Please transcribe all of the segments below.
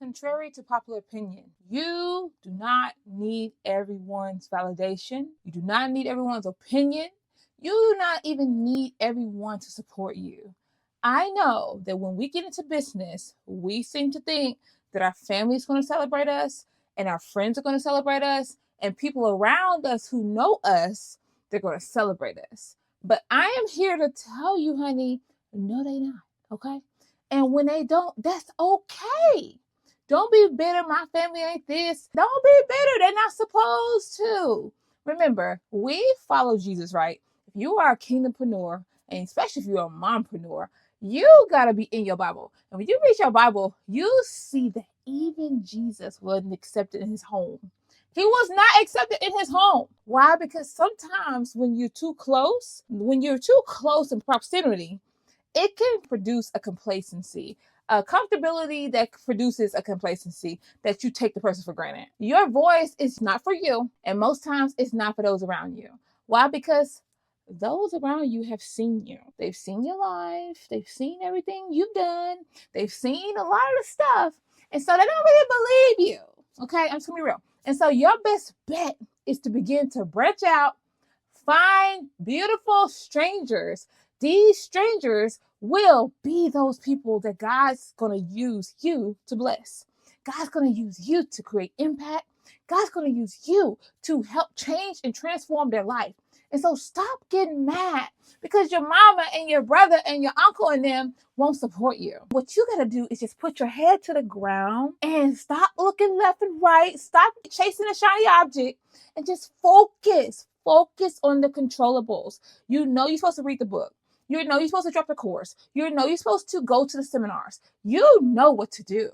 Contrary to popular opinion, you do not need everyone's validation. You do not need everyone's opinion. You do not even need everyone to support you. I know that when we get into business, we seem to think that our family is going to celebrate us and our friends are going to celebrate us and people around us who know us, they're going to celebrate us. But I am here to tell you, honey, no, they not, okay? And when they don't, that's okay. Don't be bitter. My family ain't this. Don't be bitter. They're not supposed to. Remember, we follow Jesus, right? If you are a kingdompreneur, and especially if you're a mompreneur, you got to be in your Bible. And when you read your Bible, you see that even Jesus wasn't accepted in his home. He was not accepted in his home. Why? Because sometimes when you're too close in proximity, it can produce a complacency, a comfortability that produces a complacency that you take the person for granted. Your voice is not for you, and most times it's not for those around you. Why? Because those around you have seen you. They've seen your life. They've seen everything you've done. They've seen a lot of the stuff. And so they don't really believe you. Okay, I'm just gonna be real. And so your best bet is to begin to branch out, find beautiful strangers. These strangers will be those people that God's going to use you to bless. God's going to use you to create impact. God's going to use you to help change and transform their life. And so stop getting mad because your mama and your brother and your uncle and them won't support you. What you got to do is just put your head to the ground and stop looking left and right. Stop chasing a shiny object and just focus. Focus on the controllables. You know you're supposed to read the book. You know you're supposed to drop the course. You know you're supposed to go to the seminars. You know what to do.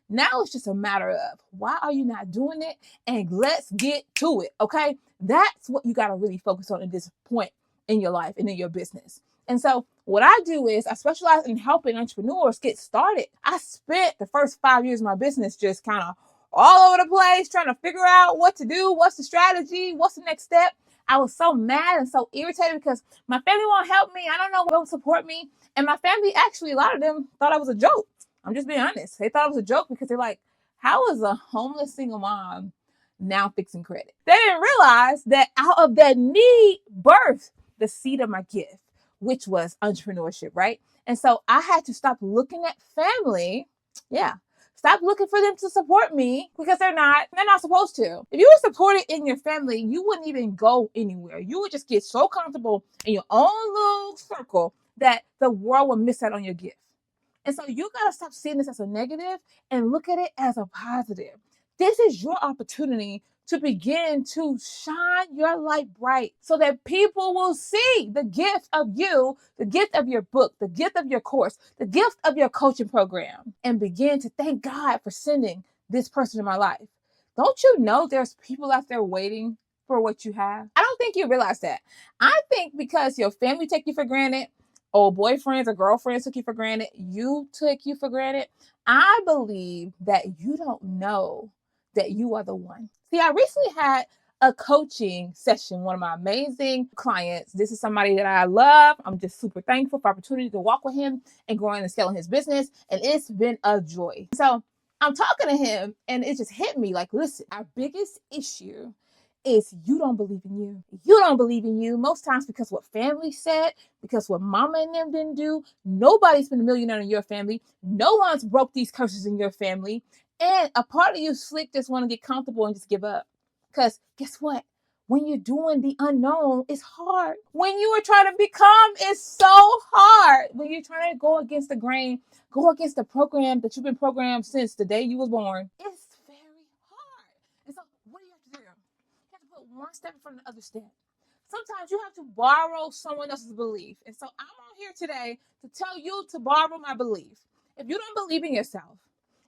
Now it's just a matter of why are you not doing it? And let's get to it, okay? That's what you got to really focus on at this point in your life and in your business. And so what I do is I specialize in helping entrepreneurs get started. I spent the first 5 years of my business just kind of all over the place trying to figure out what to do, what's the strategy, what's the next step. I was so mad and so irritated because my family won't help me. I don't know what will support me. And my family, actually, a lot of them thought I was a joke. I'm just being honest. They thought it was a joke because they're like, how is a homeless single mom now fixing credit? They didn't realize that out of that need birthed the seed of my gift, which was entrepreneurship, right? And so I had to stop looking at family. Yeah. Stop looking for them to support me because they're not supposed to. If you were supported in your family, you wouldn't even go anywhere. You would just get so comfortable in your own little circle that the world would miss out on your gift. And so you got to stop seeing this as a negative and look at it as a positive. This is your opportunity to begin to shine your light bright so that people will see the gift of you, the gift of your book, the gift of your course, the gift of your coaching program, and begin to thank God for sending this person in my life. Don't you know there's people out there waiting for what you have? I don't think you realize that. I think because your family take you for granted, or boyfriends or girlfriends took you for granted, you took you for granted. I believe that you don't know that you are the one. See, I recently had a coaching session, one of my amazing clients. This is somebody that I love. I'm just super thankful for the opportunity to walk with him and growing and scaling his business. And it's been a joy. So I'm talking to him and it just hit me like, listen, our biggest issue is you don't believe in you. You don't believe in you. Most times because what family said, because what mama and them didn't do. Nobody's been a millionaire in your family. No one's broke these curses in your family. And a part of you slick just want to get comfortable and just give up. Because guess what? When you're doing the unknown, it's hard. When you are trying to become, it's so hard. When you're trying to go against the grain, go against the program that you've been programmed since the day you was born, it's very hard. And so what do you have to do? You have to put one step in front of the other step. Sometimes you have to borrow someone else's belief. And so I'm on here today to tell you to borrow my belief. If you don't believe in yourself,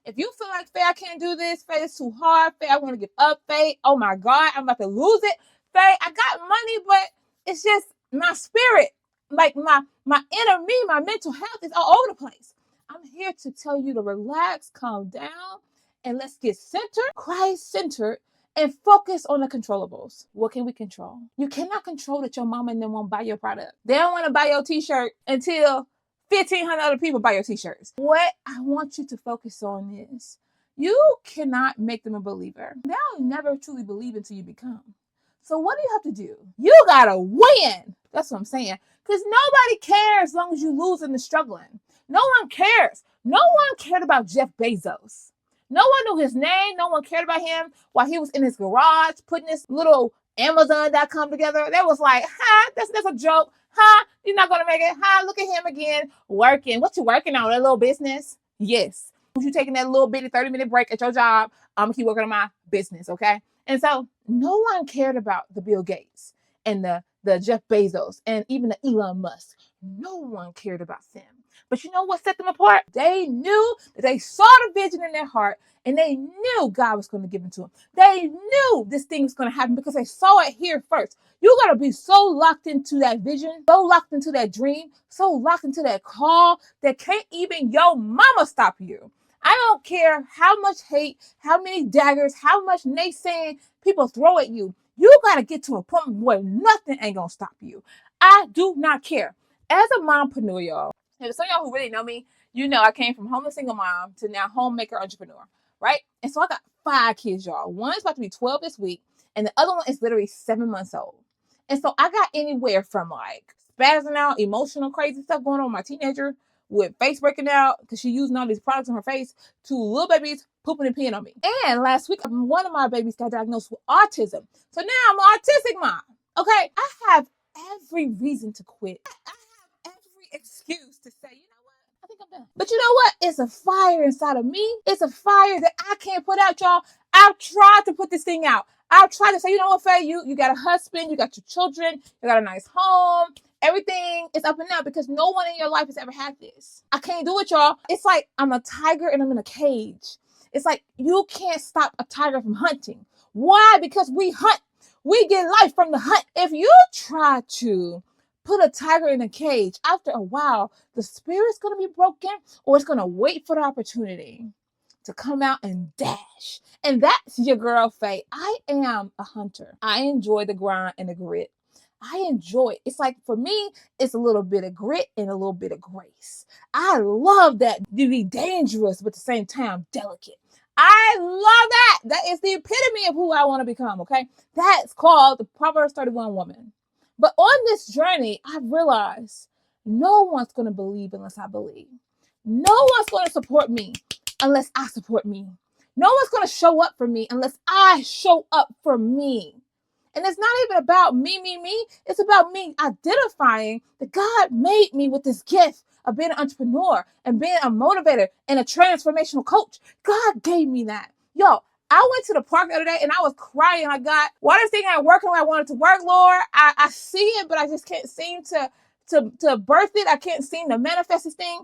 if you feel like, Faye, I can't do this, Faye, it's too hard, Faye, I want to give up, Faye, oh my God, I'm about to lose it, Faye, I got money, but it's just my spirit, like my inner me, my mental health is all over the place. I'm here to tell you to relax, calm down, and let's get centered, Christ-centered, and focus on the controllables. What can we control? You cannot control that your mama and them won't buy your product. They don't want to buy your t-shirt until 1,500 other people buy your t-shirts. What I want you to focus on is You cannot make them a believer. They'll never truly believe until you become. So what do you have to do? You gotta win. That's what I'm saying. Because nobody cares as long as you lose and struggling. No one cares. No one cared about Jeff Bezos. No one knew his name. No one cared about him while he was in his garage putting this little Amazon.com together. They was like, that's a joke. You're not going to make it. Look at him again working. What you working on? A little business? Yes. You taking that little bitty 30-minute break at your job? I'm going to keep working on my business, okay? And so no one cared about the Bill Gates and the Jeff Bezos and even the Elon Musk. No one cared about them. But you know what set them apart? They knew that they saw the vision in their heart and they knew God was going to give it to them. They knew this thing was going to happen because they saw it here first. You got to be so locked into that vision, so locked into that dream, so locked into that call that can't even your mama stop you. I don't care how much hate, how many daggers, how much naysaying people throw at you. You got to get to a point where nothing ain't going to stop you. I do not care. As a mompreneur, y'all, and some of y'all who really know me, you know I came from homeless single mom to now homemaker entrepreneur, right? And so I got 5 kids, y'all. One's about to be 12 this week, and the other one is literally 7 months old. And so I got anywhere from like spazzing out, emotional, crazy stuff going on with my teenager, with face breaking out because she using all these products on her face, to little babies pooping and peeing on me. And last week, one of my babies got diagnosed with autism. So now I'm an autistic mom. Okay, I have every reason to quit. I have every excuse to say, you know what? I think I'm done. But you know what? It's a fire inside of me. It's a fire that I can't put out, y'all. I've tried to put this thing out. I've tried to say, you know what, Faye, you got a husband, you got your children, you got a nice home. Everything is up and down because no one in your life has ever had this. I can't do it, y'all. It's like I'm a tiger and I'm in a cage. It's like you can't stop a tiger from hunting. Why? Because we hunt. We get life from the hunt. If you try to put a tiger in a cage, after a while, the spirit's going to be broken or it's going to wait for the opportunity to come out and dash. And that's your girl, Faye. I am a hunter. I enjoy the grind and the grit. I enjoy it. It's like, for me, it's a little bit of grit and a little bit of grace. I love that to be dangerous, but at the same time, delicate. I love that. That is the epitome of who I want to become, okay? That's called the Proverbs 31 woman. But on this journey, I realized no one's going to believe unless I believe. No one's going to support me unless I support me. No one's going to show up for me unless I show up for me. And it's not even about me. It's about me identifying that God made me with this gift of being an entrepreneur and being a motivator and a transformational coach. God gave me that. Yo, I went to the park the other day and I was crying. Like, God, why this thing ain't working the way I want it to work, Lord? I see it, but I just can't seem to birth it. I can't seem to manifest this thing.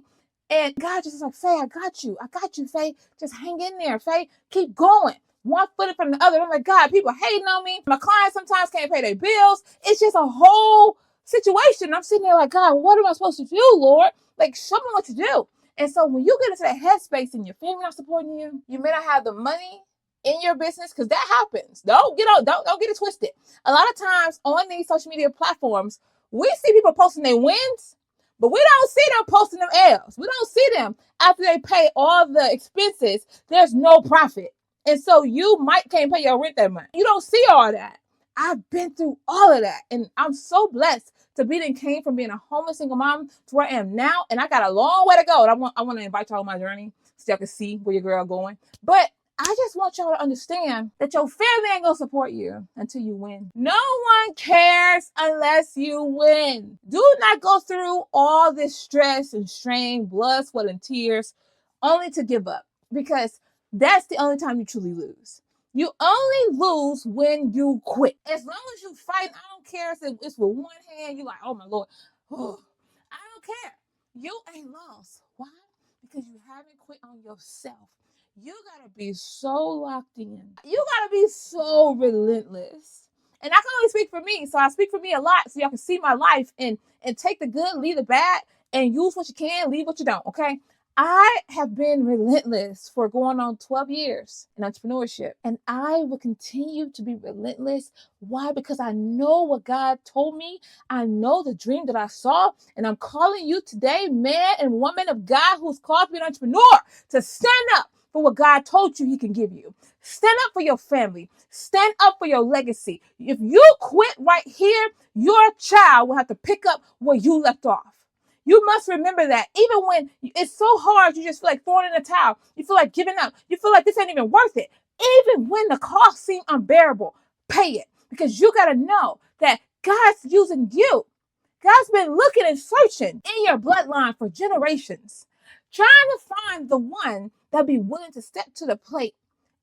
And God just was like, Faye, I got you, Faye. Just hang in there, Faye. Keep going. One foot in front of the other. I'm like, God, people hating on me. My clients sometimes can't pay their bills. It's just a whole situation. I'm sitting there like, God, what am I supposed to do, Lord? Like, show me what to do. And so when you get into that headspace and your family not supporting you, you may not have the money in your business, because that happens. Don't get it twisted. A lot of times on these social media platforms, we see people posting their wins, but we don't see them posting them L's. We don't see them after they pay all the expenses. There's no profit. And so you can't pay your rent that month. You don't see all that. I've been through all of that. And I'm so blessed to be and came from being a homeless single mom to where I am now. And I got a long way to go. And I want to invite y'all on my journey so y'all can see where your girl going. But I just want y'all to understand that your family ain't going to support you until you win. No one cares unless you win. Do not go through all this stress and strain, blood, sweat, and tears only to give up, because that's the only time you truly lose. You only lose when you quit. As long as you fight, I don't care if it's with one hand, you're like, oh my Lord. Oh, I don't care. You ain't lost. Why? Because you haven't quit on yourself. You gotta be so locked in. You gotta be so relentless. And I can only speak for me, so I speak for me a lot so y'all can see my life and take the good, leave the bad, and use what you can, leave what you don't, okay? I have been relentless for going on 12 years in entrepreneurship, and I will continue to be relentless. Why? Because I know what God told me. I know the dream that I saw, and I'm calling you today, man and woman of God who's called to be an entrepreneur, to stand up, for what God told you he can give you. Stand up for your family. Stand up for your legacy. If you quit right here, your child will have to pick up where you left off. You must remember that even when it's so hard, you just feel like throwing in the towel. You feel like giving up. You feel like this ain't even worth it. Even when the cost seems unbearable, pay it, because you got to know that God's using you. God's been looking and searching in your bloodline for generations, trying to find the one that'll be willing to step to the plate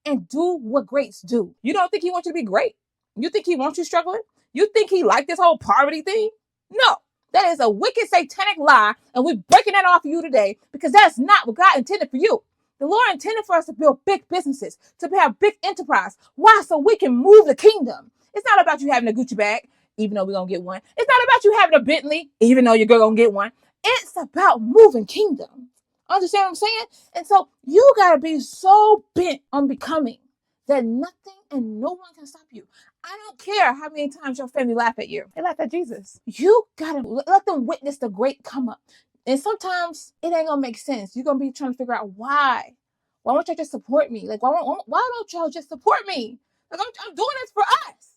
and do what greats do. You don't think he wants you to be great? You think he wants you struggling? You think he liked this whole poverty thing? No, that is a wicked satanic lie, and we're breaking that off of you today, because that's not what God intended for you. The Lord intended for us to build big businesses, to have big enterprise. Why? So we can move the kingdom. It's not about you having a Gucci bag, even though we're going to get one. It's not about you having a Bentley, even though you're going to get one. It's about moving kingdom. Understand what I'm saying? And so you got to be so bent on becoming that nothing and no one can stop you. I don't care how many times your family laugh at you. They laugh at Jesus. You got to let them witness the great come up. And sometimes it ain't going to make sense. You're going to be trying to figure out why. Why won't y'all just support me? Like, why don't y'all just support me? Like, I'm doing this for us.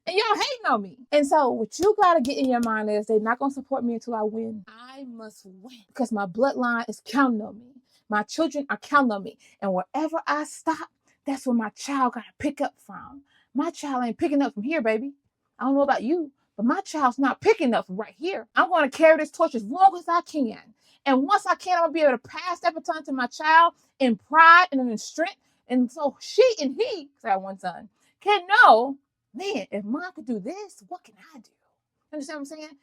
And y'all hating on me. And so what you got to get in your mind is they're not going to support me until I win. I must win because my bloodline is counting on me. My children are counting on me. And wherever I stop, that's where my child got to pick up from. My child ain't picking up from here, baby. I don't know about you, but my child's not picking up from right here. I'm going to carry this torch as long as I can. And once I can, I'm going to be able to pass that baton to my child in pride and in strength. And so she and he, because I have one son, can know, man, if mom could do this, what can I do? Understand what I'm saying?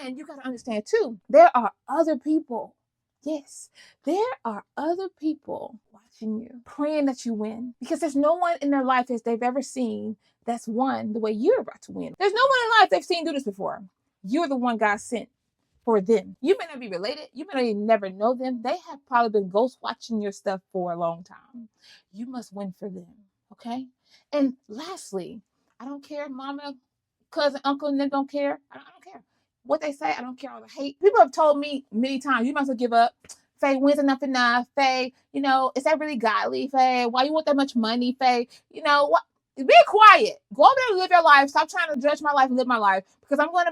And you got to understand too, there are other people. Yes, there are other people watching you, praying that you win, because there's no one in their life that they've ever seen that's won the way you're about to win. There's no one in life they've seen do this before. You're the one God sent for them. You may not be related. You may not even never know them. They have probably been ghost watching your stuff for a long time. You must win for them. Okay? And lastly, I don't care, mama, cousin, uncle, and them don't care. I don't care what they say. I don't care all the hate. People have told me many times, you might as well give up. Faye, when's enough? Faye, is that really godly? Faye, why you want that much money? Faye, what? Be quiet. Go over there and live your life. Stop trying to judge my life and live my life, because I'm going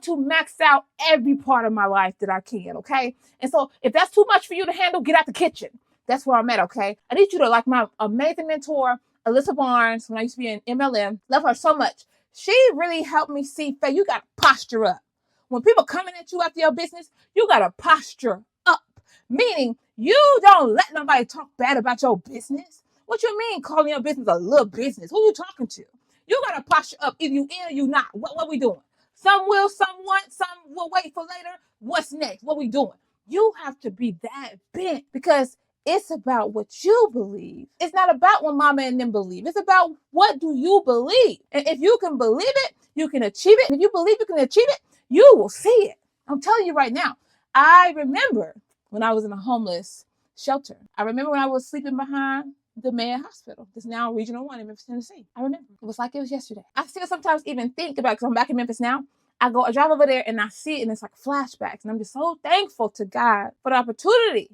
to max out every part of my life that I can, okay? And so if that's too much for you to handle, get out the kitchen. That's where I'm at, okay? I need you to, like my amazing mentor, Alyssa Barnes, when I used to be in MLM, love her so much. She really helped me see, Faye, you got to posture up. When people coming at you after your business, you got to posture up. Meaning, you don't let nobody talk bad about your business. What you mean calling your business a little business? Who you talking to? You got to posture up. Either you in or you not. What we doing? Some will, some won't, some will wait for later. What's next? What we doing? You have to be that bent, because it's about what you believe. It's not about what mama and them believe. It's about what do you believe. And if you can believe it, you can achieve it. And if you believe you can achieve it, you will see it. I'm telling you right now. I remember when I was in a homeless shelter. I remember when I was sleeping behind the Mayo Hospital. This now Regional 1 in Memphis, Tennessee. I remember. It was like it was yesterday. I still sometimes even think about it, because I'm back in Memphis now. I drive over there and I see it, and it's like flashbacks. And I'm just so thankful to God for the opportunity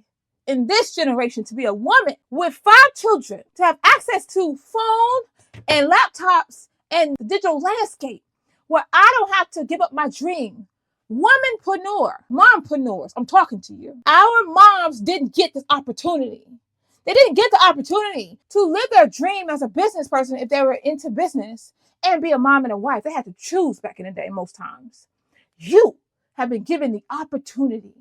in this generation to be a woman with 5 children, to have access to phone and laptops and the digital landscape, where I don't have to give up my dream. Mompreneurs, I'm talking to you. Our moms didn't get this opportunity. They didn't get the opportunity to live their dream as a business person if they were into business and be a mom and a wife. They had to choose back in the day most times. You have been given the opportunity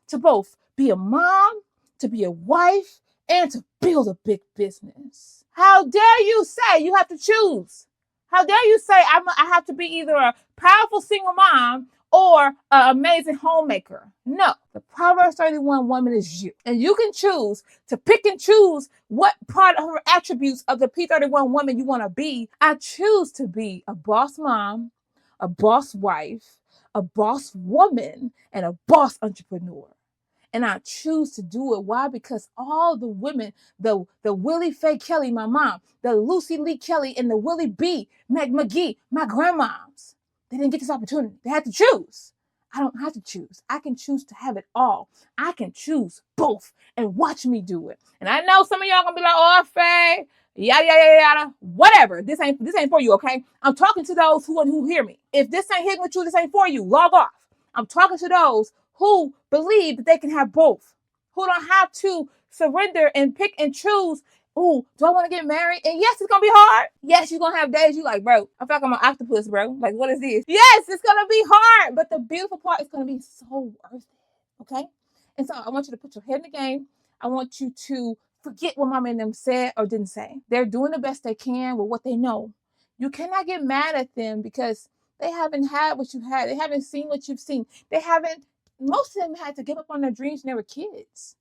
to both be a mom, to be a wife, and to build a big business. How dare you say you have to choose? How dare you say I have to be either a powerful single mom or an amazing homemaker? No, the Proverbs 31 woman is you. And you can choose to pick and choose what part of her attributes of the P31 woman you want to be. I choose to be a boss mom, a boss wife, a boss woman, and a boss entrepreneur. And I choose to do it. Why? Because all the women, the Willie Faye Kelly, my mom, the Lucy Lee Kelly, and the Willie B. McGee, my grandmoms, they didn't get this opportunity. They had to choose. I don't have to choose. I can choose to have it all. I can choose both and watch me do it. And I know some of y'all gonna be like, oh, Faye, yada, yada, yada, whatever. This ain't for you, okay? I'm talking to those who hear me. If this ain't hitting with you, this ain't for you. Log off. I'm talking to those who believe that they can have both, who don't have to surrender and pick and choose. Oh, do I want to get married? And yes, it's going to be hard. Yes, you're going to have days you like, bro, I feel like I'm an octopus, bro. Like, what is this? Yes, it's going to be hard. But the beautiful part is going to be so worth it. Okay? And so I want you to put your head in the game. I want you to forget what mama and them said or didn't say. They're doing the best they can with what they know. You cannot get mad at them because they haven't had what you had. They haven't seen what you've seen. Most of them had to give up on their dreams when they were kids.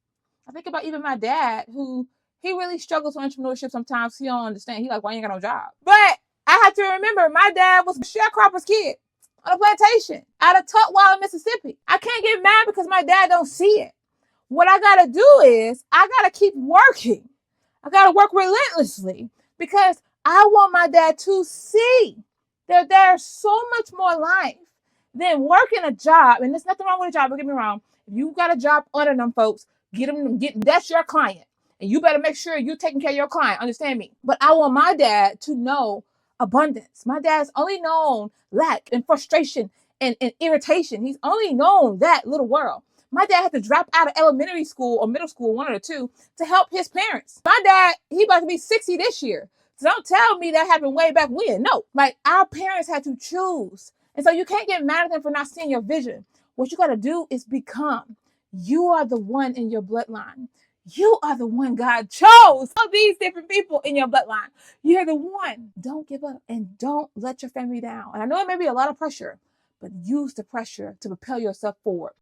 I think about even my dad, who he really struggles with entrepreneurship sometimes. He don't understand. He like, why you ain't got no job? But I have to remember my dad was a sharecropper's kid on a plantation out of Tutwiler, Mississippi. I can't get mad because my dad don't see it. What I got to do is I got to keep working. I got to work relentlessly because I want my dad to see that there's so much more life than working a job. And there's nothing wrong with a job. Don't get me wrong. If you got a job under them folks, that's your client. And you better make sure you're taking care of your client. Understand me? But I want my dad to know abundance. My dad's only known lack and frustration and irritation. He's only known that little world. My dad had to drop out of elementary school or middle school, one of the two, to help his parents. My dad, he about to be 60 this year. So don't tell me that happened way back when. No, like our parents had to choose. And so you can't get mad at them for not seeing your vision. What you got to do is become. You are the one in your bloodline. You are the one God chose. All these different people in your bloodline. You're the one. Don't give up and don't let your family down. And I know it may be a lot of pressure, but use the pressure to propel yourself forward.